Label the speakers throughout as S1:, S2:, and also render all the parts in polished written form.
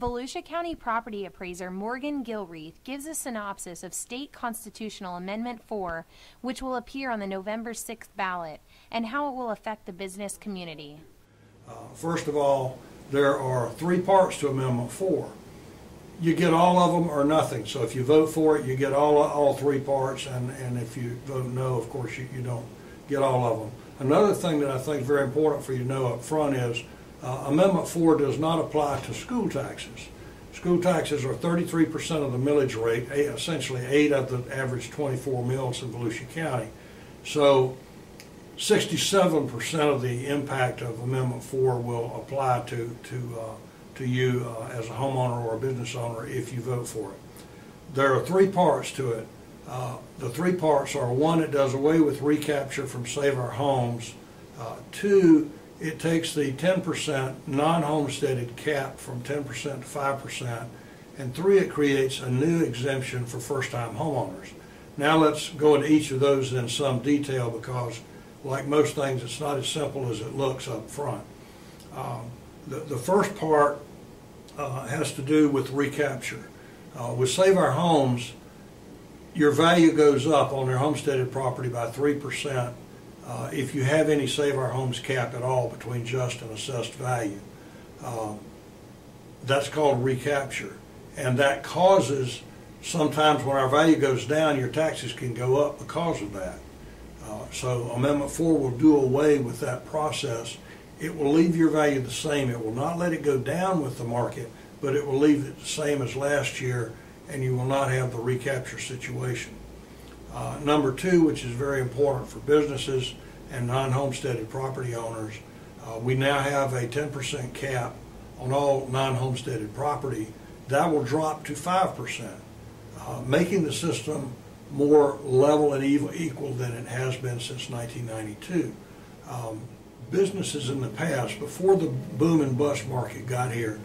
S1: Volusia County property appraiser Morgan Gilreath gives a synopsis of State Constitutional Amendment 4, which will appear on the November 6th ballot, and how it will affect the business community.
S2: First of all, there are three parts to Amendment 4. You get all of them or nothing. So if you vote for it, you get all three parts, and if you vote no, of course, you don't get all of them. Another thing that I think is very important for you to know up front is Amendment 4 does not apply to school taxes. School taxes are 33% of the millage rate, essentially 8 of the average 24 mills in Volusia County. So 67% of the impact of Amendment 4 will apply to you as a homeowner or a business owner if you vote for it. There are three parts to it. The three parts are: one, it does away with recapture from Save Our Homes; two, it takes the 10% non-homesteaded cap from 10% to 5%; and three, it creates a new exemption for first-time homeowners. Now let's go into each of those in some detail, because like most things, it's not as simple as it looks up front. The first part has to do with recapture. With Save Our Homes, your value goes up on your homesteaded property by 3% if you have any Save Our Homes cap at all between just and assessed value. That's called recapture, and that causes, sometimes when our value goes down, your taxes can go up because of that. So Amendment 4 will do away with that process. It will leave your value the same. It will not let it go down with the market, but it will leave it the same as last year, and you will not have the recapture situation. Number two, which is very important for businesses and non-homesteaded property owners, we now have a 10% cap on all non-homesteaded property. That will drop to 5%, making the system more level and equal than it has been since 1992. Businesses in the past, before the boom and bust market got here,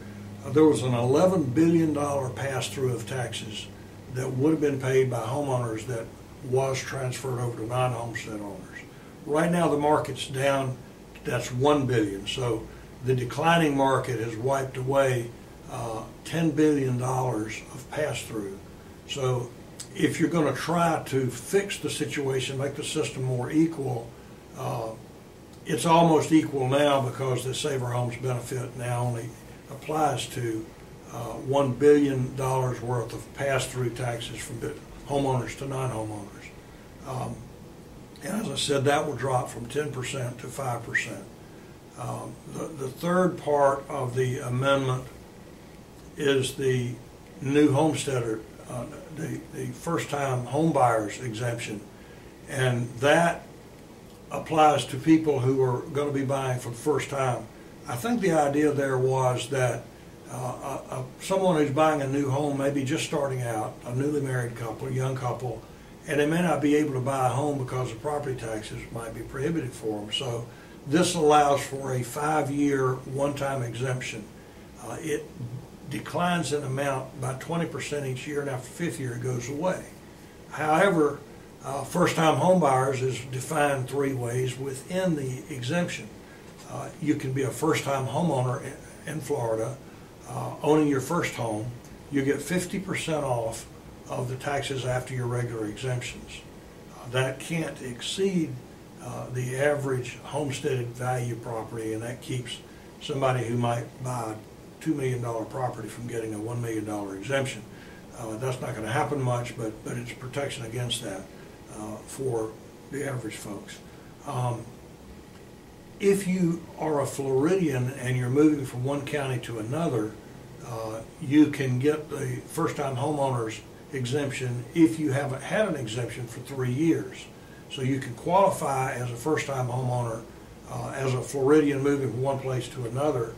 S2: there was an $11 billion pass-through of taxes that would have been paid by homeowners that was transferred over to non-homestead owners. Right now the market's down, that's $1 billion. So the declining market has wiped away $10 billion of pass-through. So if you're going to try to fix the situation, make the system more equal, it's almost equal now, because the Save Our Homes benefit now only applies to $1 billion worth of pass-through taxes from homeowners to non-homeowners. And as I said, that will drop from 10% to 5%. The third part of the amendment is the new homesteader, the first-time home buyers exemption, and that applies to people who are going to be buying for the first time. I think the idea there was that someone who's buying a new home, maybe just starting out, a newly married couple, a young couple, and they may not be able to buy a home because the property taxes might be prohibitive for them. So this allows for a 5-year one-time exemption. It declines in amount by 20% each year, and after the 5th year it goes away. However, first-time home buyers is defined 3 ways within the exemption. You can be a first-time homeowner in Florida, owning your first home. You get 50% off of the taxes after your regular exemptions. That can't exceed the average homesteaded value property, and that keeps somebody who might buy a $2 million property from getting a $1 million exemption. That's not going to happen much, but it's protection against that for the average folks. If you are a Floridian and you're moving from one county to another, you can get the first-time homeowners exemption if you haven't had an exemption for 3 years. So you can qualify as a first-time homeowner as a Floridian moving from one place to another.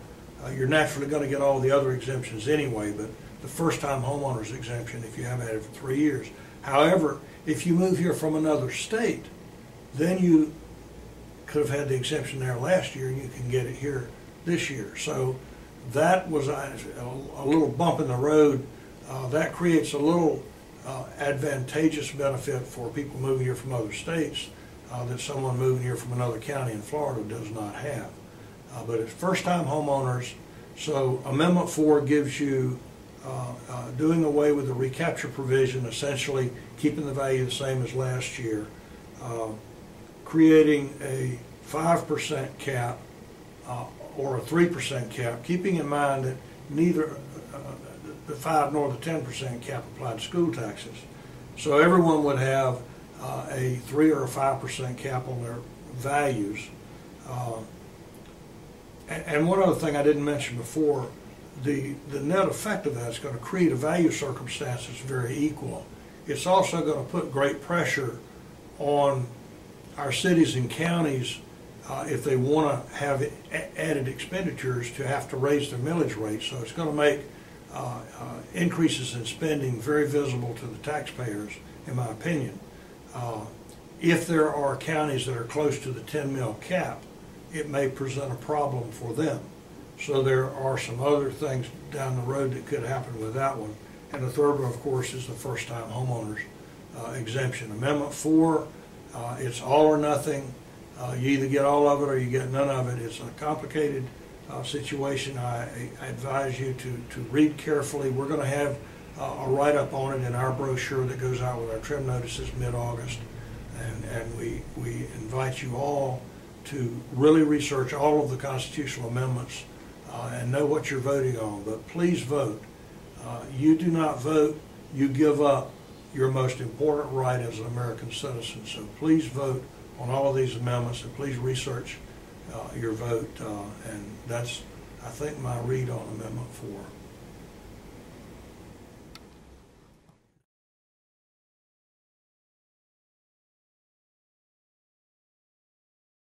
S2: You're naturally going to get all the other exemptions anyway, but the first-time homeowners exemption if you haven't had it for 3 years. However, if you move here from another state, then you could have had the exemption there last year, and you can get it here this year. So that was a little bump in the road. That creates a little advantageous benefit for people moving here from other states that someone moving here from another county in Florida does not have. But as first-time homeowners, So Amendment 4 gives you doing away with the recapture provision, essentially keeping the value the same as last year, creating a 5% cap or a 3% cap, keeping in mind that neither the 5 nor the 10% cap apply to school taxes. So everyone would have a 3 or a 5% cap on their values. And one other thing I didn't mention before, the net effect of that is going to create a value circumstance that's very equal. It's also going to put great pressure on our cities and counties if they want to have added expenditures to have to raise their millage rate. So it's going to make increases in spending very visible to the taxpayers, in my opinion. If there are counties that are close to the 10 mil cap, it may present a problem for them. So there are some other things down the road that could happen with that one. And the third one, of course, is the first-time homeowners exemption. Amendment 4, it's all or nothing. You either get all of it or you get none of it. It's a complicated situation. I advise you to read carefully. We're going to have a write-up on it in our brochure that goes out with our trim notices mid-August. And we invite you all to really research all of the constitutional amendments and know what you're voting on. But please vote. You do not vote, you give up your most important right as an American citizen. So please vote on all of these amendments, and please research your vote. And that's, I think, my read on Amendment 4.